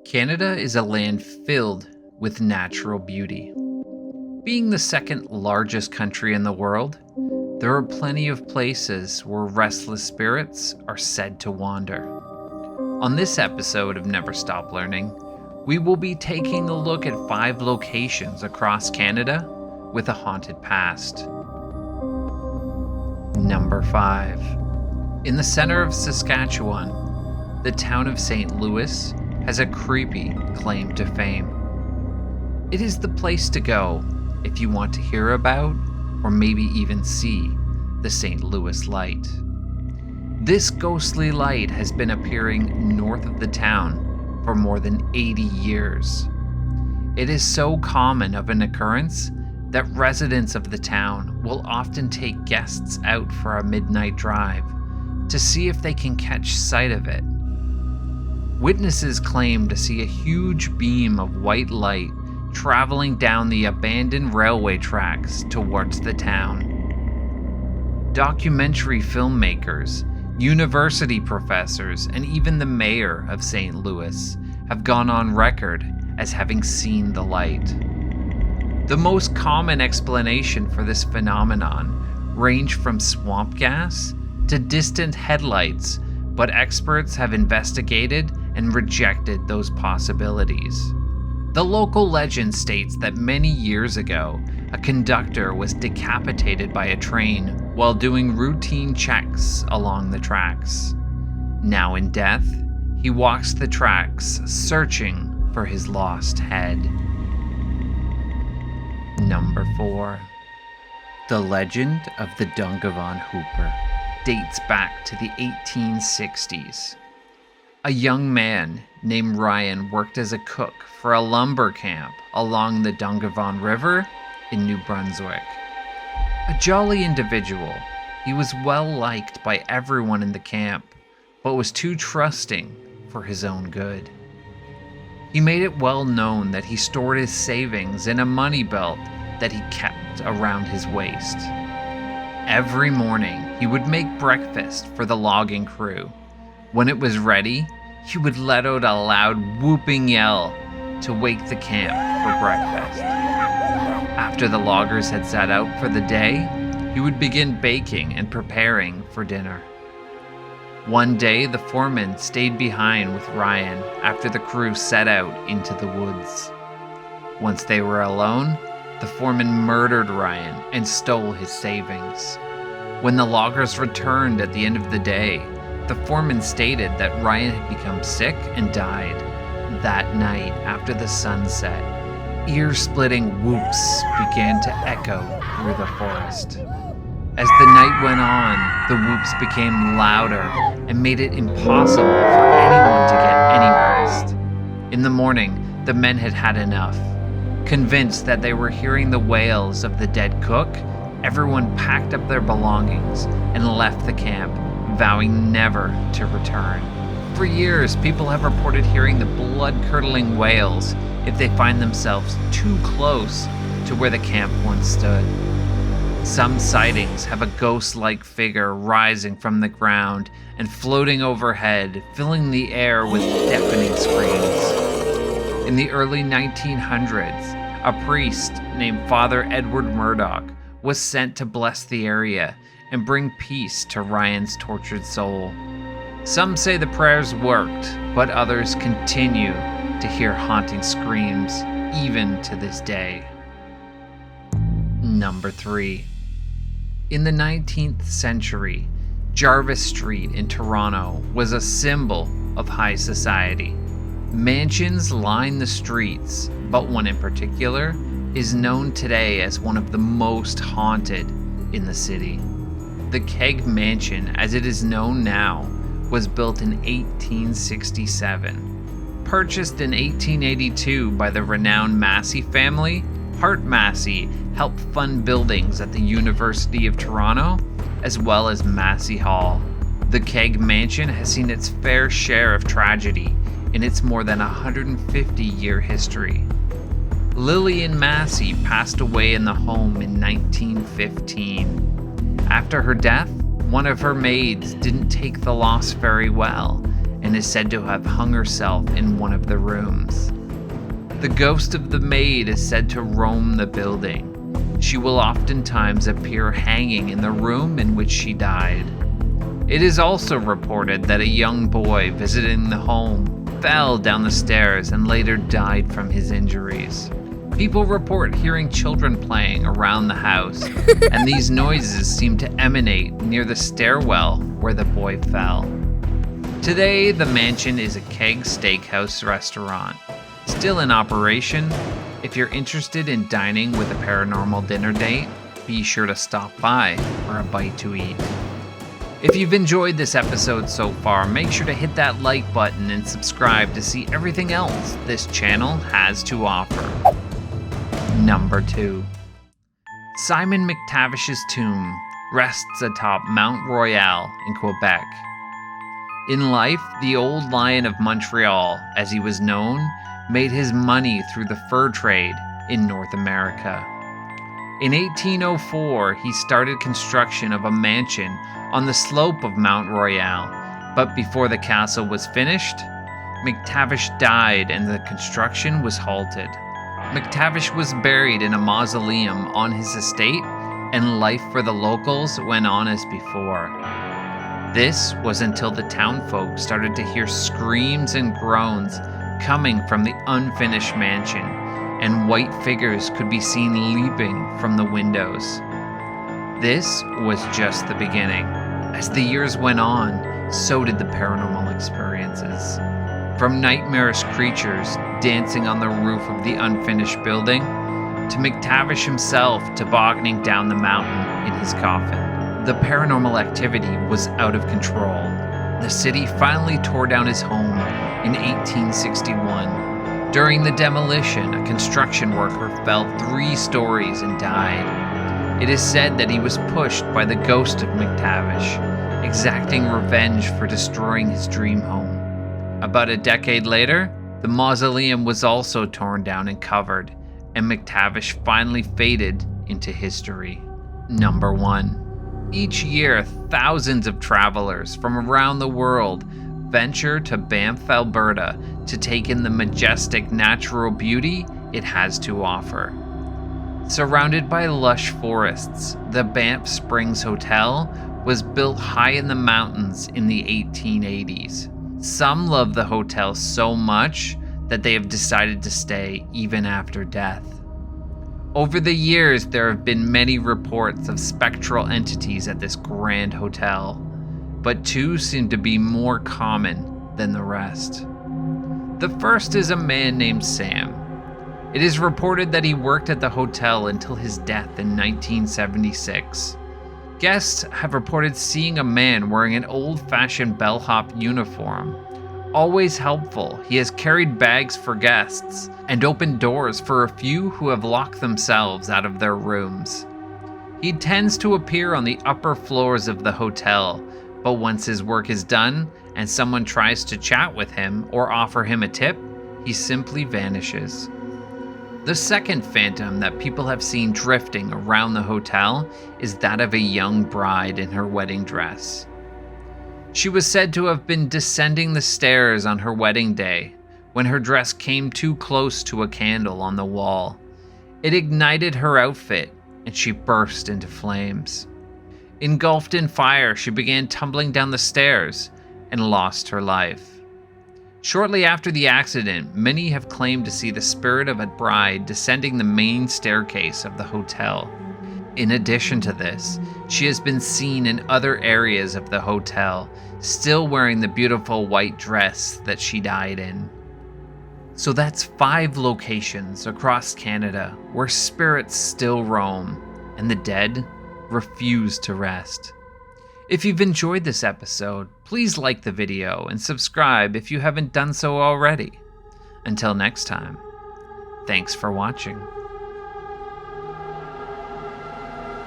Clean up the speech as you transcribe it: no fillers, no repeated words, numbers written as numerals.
Canada is a land filled with natural beauty. Being the second largest country in the world, there are plenty of places where restless spirits are said to wander. On this episode of Never Stop Learning, we will be taking a look at 5 locations across Canada with a haunted past. Number 5. In the center of Saskatchewan, the town of St. Louis has a creepy claim to fame. It is the place to go if you want to hear about, or maybe even see, the St. Louis Light. This ghostly light has been appearing north of the town for more than 80 years. It is so common of an occurrence that residents of the town will often take guests out for a midnight drive to see if they can catch sight of it. Witnesses claim to see a huge beam of white light traveling down the abandoned railway tracks towards the town. Documentary filmmakers, university professors, and even the mayor of St. Louis have gone on record as having seen the light. The most common explanation for this phenomenon range from swamp gas to distant headlights, but experts have investigated and rejected those possibilities. The local legend states that many years ago, a conductor was decapitated by a train while doing routine checks along the tracks. Now in death, he walks the tracks searching for his lost head. Number 4. The legend of the Dungivan Hooper dates back to the 1860s. A young man named Ryan worked as a cook for a lumber camp along the Dungivan River in New Brunswick. A jolly individual, he was well liked by everyone in the camp, but was too trusting for his own good. He made it well known that he stored his savings in a money belt that he kept around his waist. Every morning, he would make breakfast for the logging crew. When it was ready, he would let out a loud whooping yell to wake the camp for breakfast. After the loggers had set out for the day, he would begin baking and preparing for dinner. One day, the foreman stayed behind with Ryan after the crew set out into the woods. Once they were alone, the foreman murdered Ryan and stole his savings. When the loggers returned at the end of the day, the foreman stated that Ryan had become sick and died. That night, after the sun set, ear-splitting whoops began to echo through the forest. As the night went on, the whoops became louder and made it impossible for anyone to get any rest. In the morning, the men had had enough. Convinced that they were hearing the wails of the dead cook, everyone packed up their belongings and left the camp, vowing never to return. For years, people have reported hearing the blood-curdling wails if they find themselves too close to where the camp once stood. Some sightings have a ghost-like figure rising from the ground and floating overhead, filling the air with deafening screams. In the early 1900s, a priest named Father Edward Murdoch was sent to bless the area and bring peace to Ryan's tortured soul. Some say the prayers worked, but others continue to hear haunting screams even to this day. Number 3. In the 19th century, Jarvis Street in Toronto was a symbol of high society. Mansions line the streets, but one in particular is known today as one of the most haunted in the city. The Keg Mansion, as it is known now, was built in 1867. Purchased in 1882 by the renowned Massey family, Hart Massey helped fund buildings at the University of Toronto, as well as Massey Hall. The Keg Mansion has seen its fair share of tragedy in its more than 150-year history. Lillian Massey passed away in the home in 1915. After her death, one of her maids didn't take the loss very well and is said to have hung herself in one of the rooms. The ghost of the maid is said to roam the building. She will oftentimes appear hanging in the room in which she died. It is also reported that a young boy visiting the home fell down the stairs and later died from his injuries. People report hearing children playing around the house, and these noises seem to emanate near the stairwell where the boy fell. Today, the mansion is a Keg Steakhouse restaurant, still in operation. If you're interested in dining with a paranormal dinner date, be sure to stop by for a bite to eat. If you've enjoyed this episode so far, make sure to hit that like button and subscribe to see everything else this channel has to offer. Number 2. Simon McTavish's tomb rests atop Mount Royal in Quebec. In life, the Old Lion of Montreal, as he was known, made his money through the fur trade in North America. In 1804, he started construction of a mansion on the slope of Mount Royal, but before the castle was finished, McTavish died and the construction was halted. McTavish was buried in a mausoleum on his estate, and life for the locals went on as before. This was until the townfolk started to hear screams and groans coming from the unfinished mansion, and white figures could be seen leaping from the windows. This was just the beginning. As the years went on, so did the paranormal experiences. From nightmarish creatures dancing on the roof of the unfinished building, to McTavish himself tobogganing down the mountain in his coffin. The paranormal activity was out of control. The city finally tore down his home in 1861. During the demolition, a construction worker fell 3 stories and died. It is said that he was pushed by the ghost of McTavish, exacting revenge for destroying his dream home. About a decade later, the mausoleum was also torn down and covered, and McTavish finally faded into history. Number 1. Each year, thousands of travelers from around the world venture to Banff, Alberta to take in the majestic natural beauty it has to offer. Surrounded by lush forests, the Banff Springs Hotel was built high in the mountains in the 1880s. Some love the hotel so much that they have decided to stay even after death. Over the years, there have been many reports of spectral entities at this grand hotel, but 2 seem to be more common than the rest. The first is a man named Sam. It is reported that he worked at the hotel until his death in 1976. Guests have reported seeing a man wearing an old-fashioned bellhop uniform. Always helpful, he has carried bags for guests and opened doors for a few who have locked themselves out of their rooms. He tends to appear on the upper floors of the hotel, but once his work is done and someone tries to chat with him or offer him a tip, he simply vanishes. The second phantom that people have seen drifting around the hotel is that of a young bride in her wedding dress. She was said to have been descending the stairs on her wedding day when her dress came too close to a candle on the wall. It ignited her outfit and she burst into flames. Engulfed in fire, she began tumbling down the stairs and lost her life. Shortly after the accident, many have claimed to see the spirit of a bride descending the main staircase of the hotel. In addition to this, she has been seen in other areas of the hotel, still wearing the beautiful white dress that she died in. So that's 5 locations across Canada where spirits still roam and the dead refuse to rest. If you've enjoyed this episode, please like the video and subscribe if you haven't done so already. Until next time, thanks for watching.